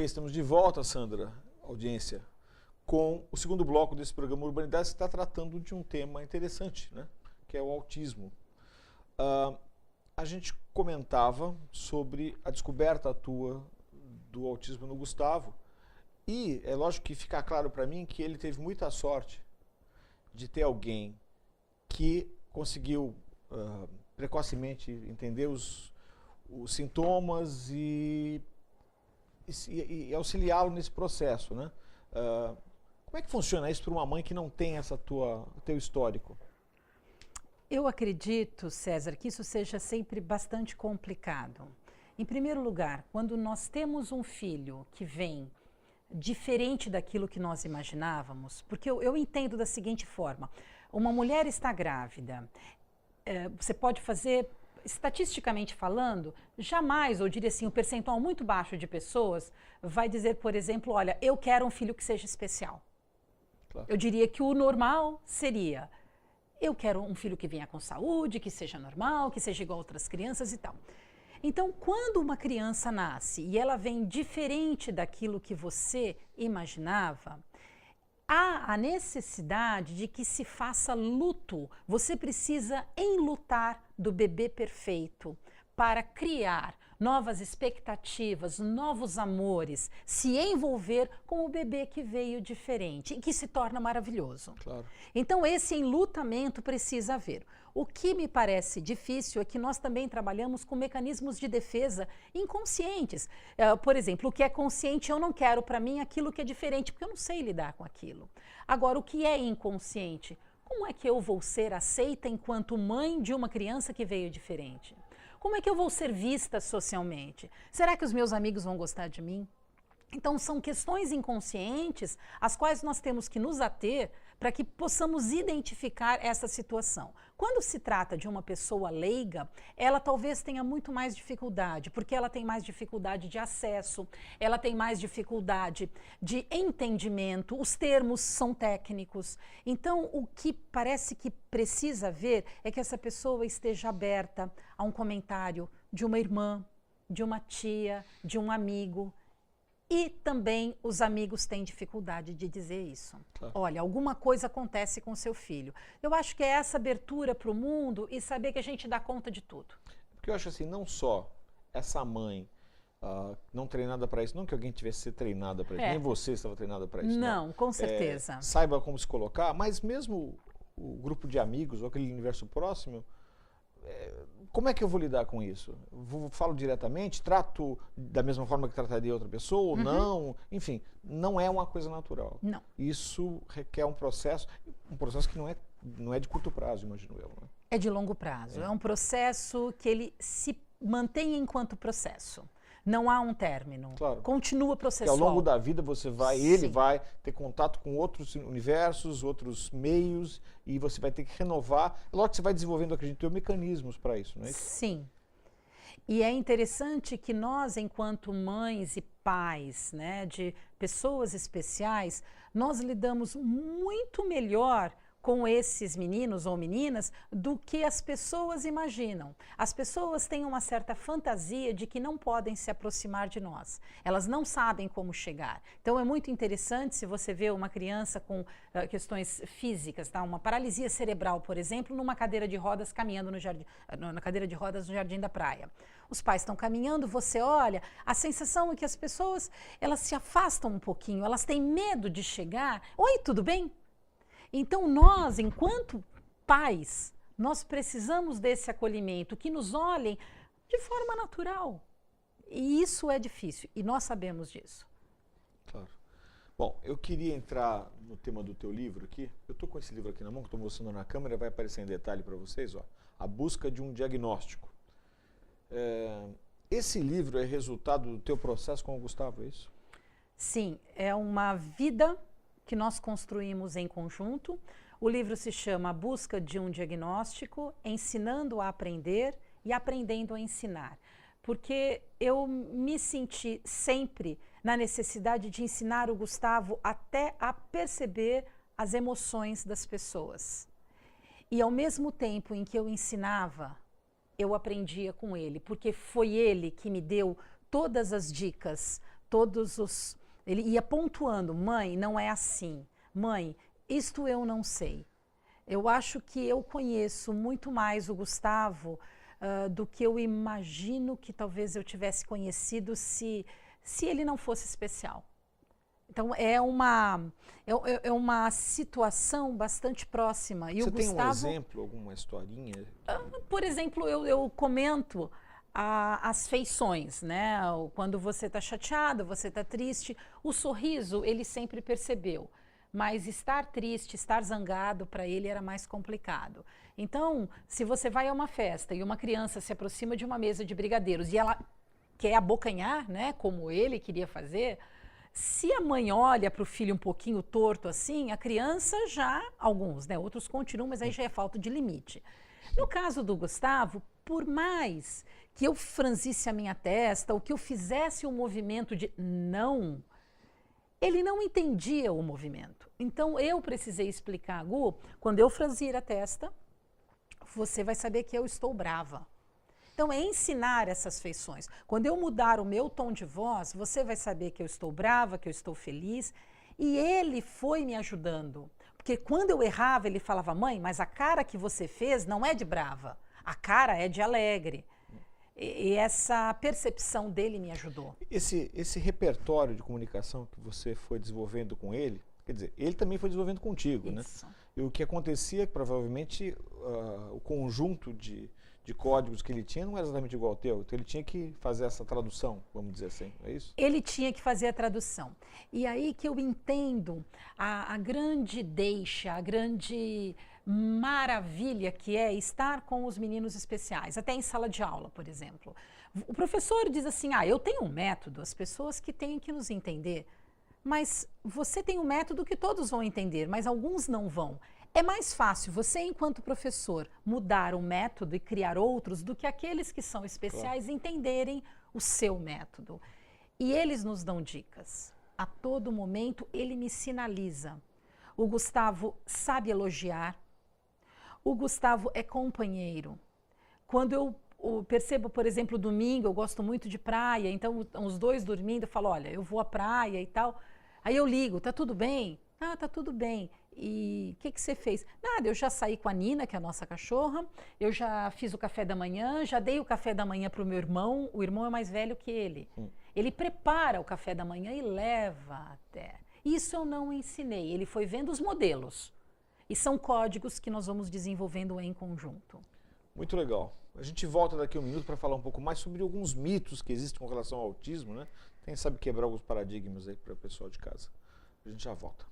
estamos de volta, Sandra, audiência, com o segundo bloco desse programa Urbanidade, que está tratando de um tema interessante, né? Que é o autismo. A gente comentava sobre a descoberta tua do autismo no Gustavo, e é lógico que fica claro para mim que ele teve muita sorte de ter alguém que conseguiu precocemente entender os sintomas e auxiliá-lo nesse processo, né? Como é que funciona isso para uma mãe que não tem teu histórico? Eu acredito, César, que isso seja sempre bastante complicado. Em primeiro lugar, quando nós temos um filho que vem diferente daquilo que nós imaginávamos, porque eu entendo da seguinte forma: uma mulher está grávida, você pode fazer, estatisticamente falando, jamais, ou diria assim, um percentual muito baixo de pessoas vai dizer, por exemplo, olha, eu quero um filho que seja especial. Claro. Eu diria que o normal seria, eu quero um filho que venha com saúde, que seja normal, que seja igual a outras crianças e tal. Então, quando uma criança nasce e ela vem diferente daquilo que você imaginava, há a necessidade de que se faça luto. Você precisa enlutar do bebê perfeito para criar novas expectativas, novos amores, se envolver com o bebê que veio diferente e que se torna maravilhoso. Claro. Então, esse enlutamento precisa haver. O que me parece difícil é que nós também trabalhamos com mecanismos de defesa inconscientes. Por exemplo, o que é consciente, eu não quero para mim aquilo que é diferente, porque eu não sei lidar com aquilo. Agora, o que é inconsciente? Como é que eu vou ser aceita enquanto mãe de uma criança que veio diferente? Como é que eu vou ser vista socialmente? Será que os meus amigos vão gostar de mim? Então, são questões inconscientes às quais nós temos que nos ater para que possamos identificar essa situação. Quando se trata de uma pessoa leiga, ela talvez tenha muito mais dificuldade, porque ela tem mais dificuldade de acesso, ela tem mais dificuldade de entendimento, os termos são técnicos. Então, o que parece que precisa haver é que essa pessoa esteja aberta a um comentário de uma irmã, de uma tia, de um amigo. E também os amigos têm dificuldade de dizer isso. Claro. Olha, alguma coisa acontece com seu filho. Eu acho que é essa abertura para o mundo e saber que a gente dá conta de tudo. Porque eu acho assim, não só essa mãe não treinada para isso, não que alguém tivesse que ser treinada para isso, nem você estava treinada para isso. Não, com certeza. Saiba como se colocar, mas mesmo o grupo de amigos ou aquele universo próximo, como é que eu vou lidar com isso? Falo diretamente, trato da mesma forma que trataria outra pessoa ou não? Enfim, não é uma coisa natural. Não. Isso requer um processo que não é de curto prazo, imagino eu. Né? É de longo prazo. É um processo que ele se mantém enquanto processo. Não há um término. Claro. Continua processual. Porque ao longo da vida ele vai ter contato com outros universos, outros meios, e você vai ter que renovar. Logo que você vai desenvolvendo, acredito, mecanismos para isso, não é isso? Sim. E é interessante que nós, enquanto mães e pais, né, de pessoas especiais, nós lidamos muito melhor com esses meninos ou meninas do que as pessoas imaginam. As pessoas têm uma certa fantasia de que não podem se aproximar de nós. Elas não sabem como chegar. Então é muito interessante se você vê uma criança com questões físicas, tá? Uma paralisia cerebral, por exemplo, numa cadeira de rodas caminhando no jardim, na cadeira de rodas no jardim da praia. Os pais estão caminhando, você olha, a sensação é que as pessoas, elas se afastam um pouquinho, elas têm medo de chegar. Oi, tudo bem? Então nós, enquanto pais, nós precisamos desse acolhimento, que nos olhem de forma natural. E isso é difícil, e nós sabemos disso. Claro. Bom, eu queria entrar no tema do teu livro aqui. Eu estou com esse livro aqui na mão, que estou mostrando na câmera, vai aparecer em detalhe para vocês. Ó, A Busca de um Diagnóstico. Esse livro é resultado do teu processo com o Gustavo, é isso? Sim, é uma vida que nós construímos em conjunto. O livro se chama A Busca de um Diagnóstico, Ensinando a Aprender e Aprendendo a Ensinar. Porque eu me senti sempre na necessidade de ensinar o Gustavo até a perceber as emoções das pessoas. E ao mesmo tempo em que eu ensinava, eu aprendia com ele, porque foi ele que me deu todas as dicas, Ele ia pontuando, mãe, não é assim. Mãe, isto eu não sei. Eu acho que eu conheço muito mais o Gustavo do que eu imagino que talvez eu tivesse conhecido se ele não fosse especial. Então, é uma situação bastante próxima. E Você o tem Gustavo, um exemplo, alguma historinha? por exemplo, eu comento as feições, né? Quando você está chateado, você está triste. O sorriso, ele sempre percebeu. Mas estar triste, estar zangado, para ele era mais complicado. Então, se você vai a uma festa e uma criança se aproxima de uma mesa de brigadeiros e ela quer abocanhar, né? Como ele queria fazer... Se a mãe olha para o filho um pouquinho torto assim, a criança já, alguns, né? Outros continuam, mas aí já é falta de limite. No caso do Gustavo, por mais que eu franzisse a minha testa ou que eu fizesse um movimento de não, ele não entendia o movimento. Então eu precisei explicar, Gu, quando eu franzir a testa, você vai saber que eu estou brava. Então, é ensinar essas feições. Quando eu mudar o meu tom de voz, você vai saber que eu estou brava, que eu estou feliz. E ele foi me ajudando. Porque quando eu errava, ele falava, mãe, mas a cara que você fez não é de brava. A cara é de alegre. E essa percepção dele me ajudou. Esse repertório de comunicação que você foi desenvolvendo com ele, quer dizer, ele também foi desenvolvendo contigo, Isso. né? E o que acontecia é que provavelmente o conjunto de códigos que ele tinha não era exatamente igual ao teu, então ele tinha que fazer essa tradução, vamos dizer assim, é isso? Ele tinha que fazer a tradução. E aí que eu entendo a grande deixa, a grande maravilha que é estar com os meninos especiais, até em sala de aula, por exemplo. O professor diz assim, eu tenho um método, as pessoas que têm que nos entender, mas você tem um método que todos vão entender, mas alguns não vão. É mais fácil você, enquanto professor, mudar o método e criar outros do que aqueles que são especiais entenderem o seu método. E eles nos dão dicas. A todo momento, ele me sinaliza. O Gustavo sabe elogiar. O Gustavo é companheiro. Quando eu percebo, por exemplo, domingo, eu gosto muito de praia, então os dois dormindo, eu falo, olha, eu vou à praia e tal. Aí eu ligo, tá tudo bem? Ah, tá tudo bem. E o que você fez? Nada, eu já saí com a Nina, que é a nossa cachorra, eu já fiz o café da manhã, já dei o café da manhã para o meu irmão, o irmão é mais velho que ele. Ele prepara o café da manhã e leva até. Isso eu não ensinei, ele foi vendo os modelos. E são códigos que nós vamos desenvolvendo em conjunto. Muito legal. A gente volta daqui a um minuto para falar um pouco mais sobre alguns mitos que existem com relação ao autismo, né? Quem sabe quebrar alguns paradigmas aí para o pessoal de casa. A gente já volta.